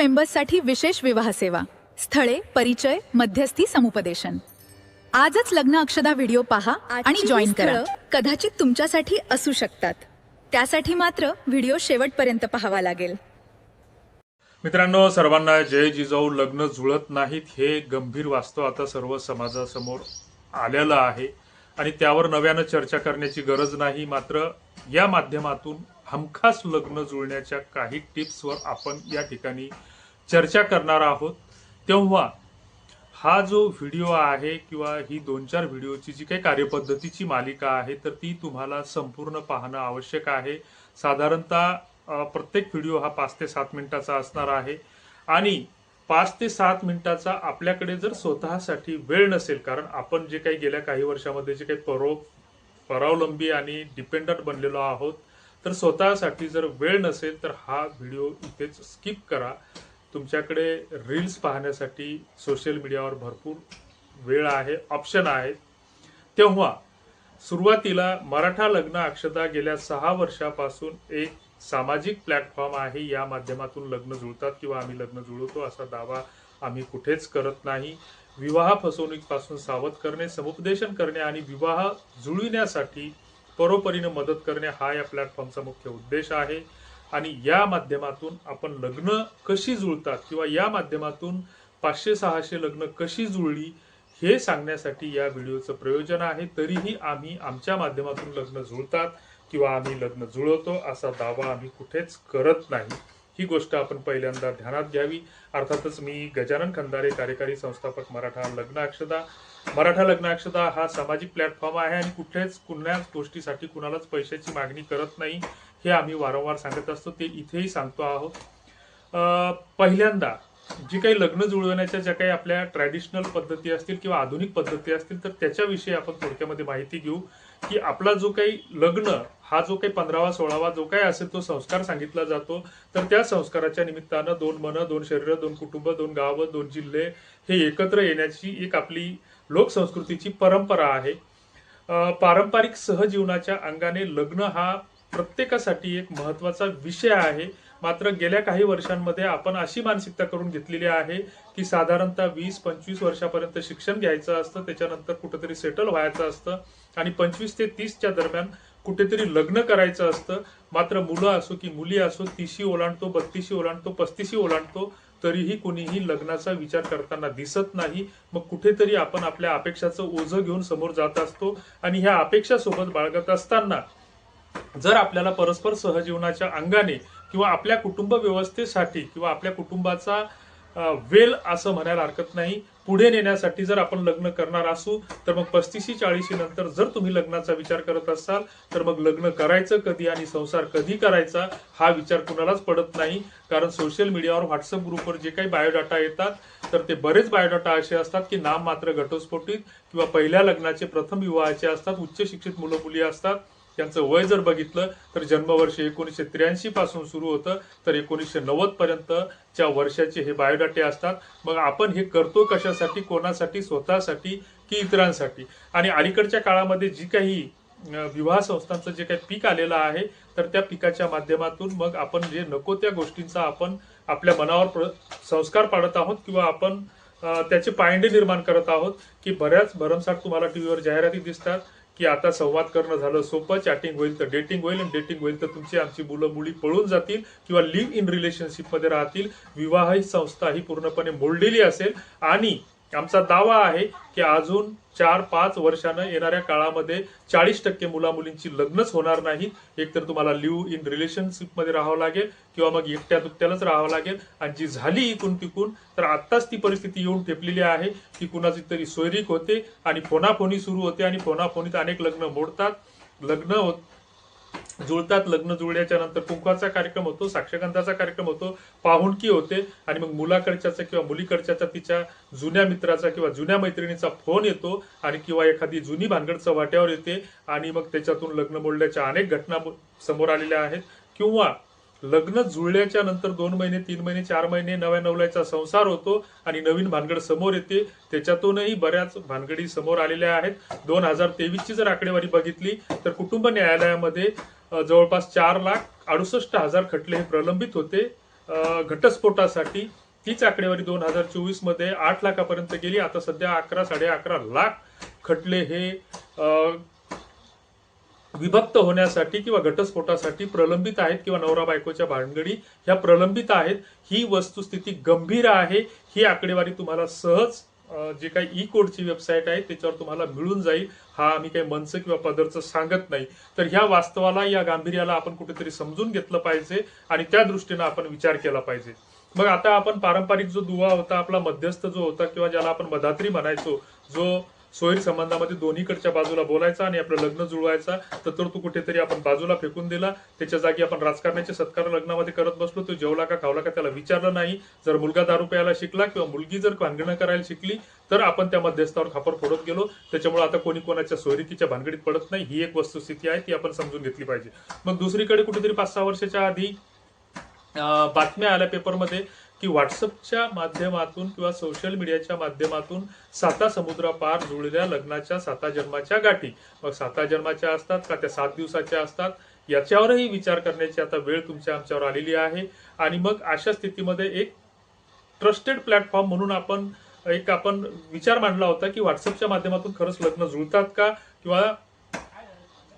मेंबर्ससाठी विशेष विवाह सेवा, स्थळे, परिचय, मध्यस्थी, समुपदेशन. आजच लग्न अक्षदा व्हिडिओ पहा आणि जॉईन करा. कदाचित तुमच्यासाठी असू शकतात, त्यासाठी मात्र व्हिडिओ शेवटपर्यंत पाहावा लागेल. मित्रांनो, सर्वांना जय जिजाऊ. लग्न जुळत नाहीत हे गंभीर वास्तव आता सर्व समाजासमोर आलेलं आहे आणि त्यावर नव्यानं चर्चा करण्याची गरज नाही. मात्र या माध्यमातून हमखास लग्न जुळण्याच्या काही टिप्सवर आपण या ठिकाणी चर्चा करणार आहोत. तेव्हा हा जो व्हिडिओ आहे किंवा ही 2-4 व्हिडिओची जी काही कार्यपद्धतीची मालिका आहे तर ती तुम्हाला संपूर्ण पाहणं आवश्यक आहे. साधारणतः प्रत्येक व्हिडिओ हा 5 ते 7 मिनिटाचा असणार आहे आणि 5 ते 7 मिनिटाचा आपल्याकडे जर स्वतःसाठी वेळ नसेल, कारण आपण जे काही गेल्या काही वर्षामध्ये जे काही परावलंबी आणि डिपेंडंट बनलेलो आहोत, तर स्वतःसाठी जर वेळ नसेल तर हा व्हिडिओ इथेच स्किप करा. तुमच्याकडे रील्स पाहण्यासाठी सोशल मीडियावर भरपूर वेळ आहे, ऑप्शन आहेत. तेव्हा सुरुवातीला मराठा लग्न अक्षदा गेल्या 6 वर्षापासून एक सामाजिक प्लॅटफॉर्म आहे. या माध्यमातून लग्न जुळतात किंवा आम्ही लग्न जुळवतो असा दावा आम्ही कुठेच करत नाही. विवाह फसवणुकीपासून सावध करणे, समुपदेशन करणे आणि विवाह जुळविण्यासाठी परोपरीने मदत करणे हा या प्लॅटफॉर्मचा मुख्य उद्देश आहे. आणि या माध्यमातून आपण लग्न कशी जुळतात किंवा या माध्यमातून 500-600 लग्न कशी जुळली हे सांगण्यासाठी या व्हिडिओचं प्रयोजन आहे. तरीही आम्ही आमच्या माध्यमातून लग्न जुळतात किंवा आम्ही लग्न जुळवतो असा दावा आम्ही कुठेच करत नाही. ही गोष्ट आपण पहिल्यांदा ध्यानात घ्यावी. अर्थातच मी गजानन खंदारे, कार्यकारी संस्थापक, मराठा लग्न अक्षदा. मराठा लग्न अक्षदा हा सामाजिक प्लॅटफॉर्म आहे आणि कुठल्याच गोष्टीसाठी कुणालाच पैशाची मागणी करत नाही हे आम्ही वारंवार सांगत असतो, ते इथेही सांगतो आहोत. पहिल्यांदा जी काही लग्न जुळवण्याच्या ज्या काही आपल्या ट्रॅडिशनल पद्धती असतील किंवा आधुनिक पद्धती असतील तर त्याच्याविषयी आपण थोडक्यामध्ये माहिती घेऊ की आपला जो काही लग्न हा जो काही 15वा 16वा जो काही असेल तो संस्कार सांगितला जातो. तर त्या संस्काराच्या निमित्तानं 2 मन, 2 शरीर, 2 कुटुंब, 2 गावं, 2 जिल्हे हे एकत्र येण्याची एक आपली लोकसंस्कृतीची परंपरा आहे. पारंपरिक सहजीवनाच्या अंगाने लग्न हा प्रत्येकासाठी एक महत्त्वाचा विषय आहे. मात्र गेल्या काही वर्षांमध्ये आपण अशी मानसिकता करून घेतलेली आहे की साधारणतः 20-25 वर्षापर्यंत शिक्षण घ्यायचं असतं, त्याच्यानंतर कुठेतरी सेटल व्हायचं असतं आणि 25 ते 30च्या दरम्यान कुठेतरी लग्न करायचं असतं. मात्र मुलं असो की मुली असो, 30शी ओलांडतो, 32शी ओलांडतो, 35शी ओलांडतो, तरीही कुणीही लग्नाचा विचार करताना दिसत नाही. मग कुठेतरी आपण आपल्या अपेक्षाचं ओझं घेऊन समोर जात असतो आणि ह्या अपेक्षा सोबत बाळगत असताना जर आपल्याला परस्पर सहजीवनाच्या अंगाने किंवा आपल्या कुटुंब व्यवस्थेसाठी किंवा आपल्या कुटुंबाचा वेल असं म्हणायला हरकत नाही पुढे नेण्यासाठी जर आपण लग्न करणार असू तर मग 35-40 नंतर जर तुम्ही लग्नाचा विचार करत असाल तर मग लग्न करायचं कधी आणि संसार कधी करायचा हा विचार कुणालाच पडत नाही. कारण सोशल मीडियावर, व्हॉट्सअप ग्रुपवर जे काही बायोडाटा येतात तर ते बरेच बायोडाटा असे असतात की नाम मात्र घटस्फोटित किंवा पहिल्या लग्नाचे, प्रथम विवाहाचे असतात. उच्च शिक्षित मुलं मुली असतात. त्यांचं वय जर बघितलं तर जन्मवर्ष 1983 पासून सुरू होतं तर 1990 पर्यंतच्या वर्षाचे हे बायोडाटे असतात. मग आपण हे करतो कशासाठी, कोणासाठी, स्वतःसाठी की इतरांसाठी? आणि अलीकडच्या काळामध्ये जी काही विवाह संस्थांचं जे काही पीक आलेलं आहे तर त्या पिकाच्या माध्यमातून मग आपण जे नको त्या गोष्टींचा आपण आपल्या मनावर संस्कार पाडत आहोत किंवा आपण त्याचे पायंडे निर्माण करत आहोत की बऱ्याच भरमसाठ तुम्हाला टीव्हीवर जाहिराती दिसतात की आता संवाद करणं झालं सोपं, चॅटिंग होईल तर डेटिंग होईल आणि डेटिंग होईल तर तुमची आमची मुलं मुली पळून जातील किंवा लिव्ह इन रिलेशनशिपमध्ये राहतील. विवाह ही संस्था ही पूर्णपणे मोडलेली असेल आणि आमचा दावा आहे की अजून 4-5 वर्षानं येणाऱ्या काळामध्ये 40% मुलामुलींची लग्नच होणार नाही. एकतर तुम्हाला लिव्ह इन रिलेशनशिपमध्ये राहावं लागेल किंवा मग एकट्या दुकट्यालाच राहावं लागेल. आणि जी झाली इकून तिकून तर आत्ताच ती परिस्थिती येऊन ठेपलेली आहे की कुणाची तरी सोयरीक होते आणि फोनाफोनी सुरू होते आणि फोनाफोनीत अनेक लग्न मोडतात, लग्न जुळतात. लग्न जुळल्याच्या नंतर कुंकवाचा कार्यक्रम होतो, साक्षगंधाचा कार्यक्रम होतो, पाहुणकी होते आणि मग मुलाकडच्याचा किंवा मुलीकडच्याचा तिच्या जुन्या मित्राचा किंवा जुन्या मैत्रिणीचा फोन येतो आणि किंवा एखादी जुनी भानगड चव्हाट्यावर येते आणि मग त्याच्यातून लग्न मोडल्याच्या अनेक घटना समोर आलेल्या आहेत. किंवा लग्न जुळल्याच्या नंतर 2 महिने, 3 महिने, 4 महिने नव्या नवल्याचा संसार होतो आणि नवीन भानगड समोर येते. त्याच्यातूनही बऱ्याच भानगडी समोर आलेल्या आहेत. 2023ची जर आकडेवारी बघितली तर कुटुंब न्यायालयामध्ये जवळपास 4,68,000 खटले हे प्रलंबित होते घटस्फोटासाठी तीच आकडेवारी 2024 मध्ये 8 लाखापर्यंत गेली. आता सध्या 11-11.5 लाख खटले हे विभक्त होण्यासाठी किंवा घटस्फोटासाठी प्रलंबित आहेत किंवा नवरा बायकोच्या भानगडी ह्या प्रलंबित आहेत. ही वस्तुस्थिती गंभीर आहे. ही आकडेवारी तुम्हाला सहज जे काही ई कोडची वेबसाईट आहे त्याच्यावर तुम्हाला मिळून जाईल. हा आम्ही काही मंच किंवा पदरचं सांगत नाही. तर ह्या वास्तवाला, या गांभीर्याला आपण कुठेतरी समजून घेतलं पाहिजे आणि त्या दृष्टीने आपण विचार केला पाहिजे. मग आता आपण पारंपरिक जो दुवा होता, आपला मध्यस्थ जो होता किंवा ज्याला आपण मधात्री म्हणायचो, जो सोयीर संबंधामध्ये दोन्हीकडच्या बाजूला बोलायचा आणि आपलं लग्न जुळवायचा, तर तो कुठेतरी आपण बाजूला फेकून दिला. त्याच्या जागी आपण राजकारणाचे सत्कार लग्नामध्ये करत बसलो. तो जेवला का खावला का त्याला विचारलं नाही. जर मुलगा दारू प्यायला शिकला किंवा मुलगी जर भानगडं करायला शिकली तर आपण त्या मध्यस्थावर खापर फोडत गेलो. त्याच्यामुळे आता कोणी कोणाच्या सोयरीकीच्या भानगडीत पडत नाही. ही एक वस्तुस्थिती आहे, ती आपण समजून घेतली पाहिजे. मग दुसरीकडे कुठेतरी 5-6 वर्षाच्या आधी बातम्या आल्या पेपरमध्ये की व्हॉट्सअपच्या माध्यमातून किंवा सोशल मीडियाच्या माध्यमातून 7 समुद्रापार जुळलेल्या लग्नाच्या 7 जन्माच्या गाठी. मग 7 जन्माच्या असतात का त्या 7 दिवसाच्या असतात, याच्यावरही विचार करण्याची आता वेळ तुमच्या आमच्यावर आलेली आहे. आणि मग अशा स्थितीमध्ये एक ट्रस्टेड प्लॅटफॉर्म म्हणून आपण विचार मांडला होता की व्हॉट्सअपच्या माध्यमातून खरंच लग्न जुळतात का, किंवा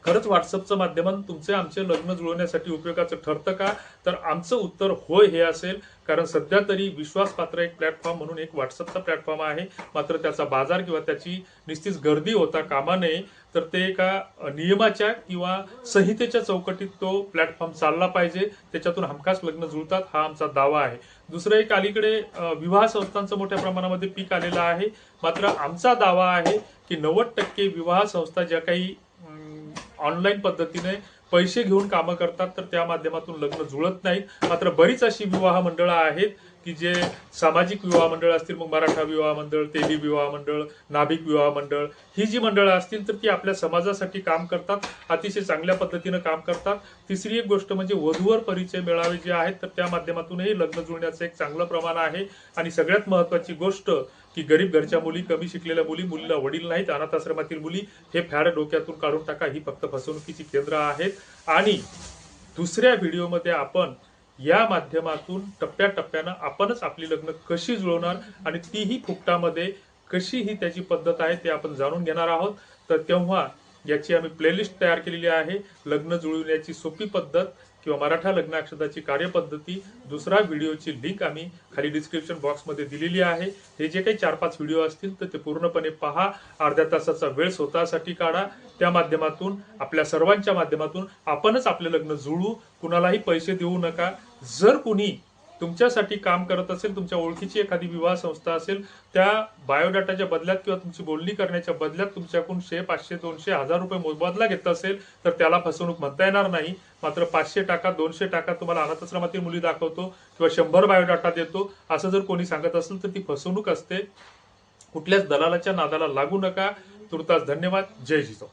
खरंच व्हॉट्सअपचं माध्यम तुमचे आमचे लग्न जुळवण्यासाठी उपयोगाचं ठरतं का. तर आमचं उत्तर होय हे असेल. कारण सध्या तरी विश्वासपात्र एक प्लॅटफॉर्म म्हणून एक व्हॉट्सअपचा प्लॅटफॉर्म आहे. मात्र त्याचा बाजार किंवा त्याची निश्चित गर्दी होता कामा नये. तर ते एका नियमाच्या किंवा संहितेच्या चौकटीत तो प्लॅटफॉर्म चालला पाहिजे. त्याच्यातून हमखास लग्न जुळतात हा आमचा दावा आहे. दुसरं एक, अलीकडे विवाह संस्थांचं मोठ्या प्रमाणामध्ये पीक आलेलं आहे. मात्र आमचा दावा आहे की 90% विवाह संस्था ज्या काही ऑनलाईन पद्धतीने पैसे घेऊन कामं करतात तर त्या माध्यमातून लग्न जुळत नाहीत. मात्र बरीच अशी विवाह मंडळं आहेत की जे सामाजिक विवाह मंडळ असतील, मग मराठा विवाह मंडळ, तेली विवाह मंडळ, नाभिक विवाह मंडळ, ही जी मंडळं असतील तर ती आपल्या समाजासाठी काम करतात, अतिशय चांगल्या पद्धतीनं काम करतात. तिसरी एक गोष्ट म्हणजे वधूवर परिचय मेळावे जे आहेत तर त्या माध्यमातूनही लग्न जुळण्याचं एक चांगलं प्रमाण आहे. आणि सगळ्यात महत्वाची गोष्ट की गरीब घरच्या मुली, कमी शिकलेल्या मुली, मुलीला वडील नाहीत, अनाथ आश्रमातील मुली, हे फॅड डोक्यातून काढून टाका. ही फक्त फसवणुकीची केंद्र आहेत. आणि दुसऱ्या व्हिडिओमध्ये आपण या माध्यमातून टप्प्याटप्प्यानं आपणच आपली लग्न कशी जुळवणार आणि तीही फुकटामध्ये कशी ही त्याची पद्धत आहे ते आपण जाणून घेणार आहोत. तर तेव्हा याची आम्ही प्लेलिस्ट तयार केलेली आहे. लग्न जुळवण्याची सोपी पद्धत किंवा मराठा लग्न अक्षताची कार्यपद्धती, दुसरा व्हिडिओची लिंक आम्ही खाली डिस्क्रिप्शन बॉक्समध्ये दिलेली आहे. हे जे काही 4-5 व्हिडिओ असतील तर ते पूर्णपणे पहा. अर्ध्या तासाचा वेळ स्वतःसाठी काढा. त्या माध्यमातून आपल्या सर्वांच्या माध्यमातून आपणच आपले लग्न जुळवू. कुणालाही पैसे देऊ नका. जर कुणी तुमच्यासाठी काम करत असेल, तुमच्या ओळखीची एखादी विवाह संस्था असेल, त्या बायोडाटाच्या बदल्यात किंवा तुमची बोलणी करण्याच्या बदल्यात तुमच्याकडून 100, 500, 200, 1000 रुपये मोबदला घेत असेल तर त्याला फसवणूक म्हणता येणार नाही. मात्र 500 टाका, 200 टाका, तुम्हाला अनाथ आश्रमातील मुली दाखवतो किंवा 100 बायोडाटा देतो असं जर कोणी सांगत असेल तर ती फसवणूक असते. कुठल्याच दलालाच्या नादाला लागू नका. तुर्तास धन्यवाद. जय जिजाऊ.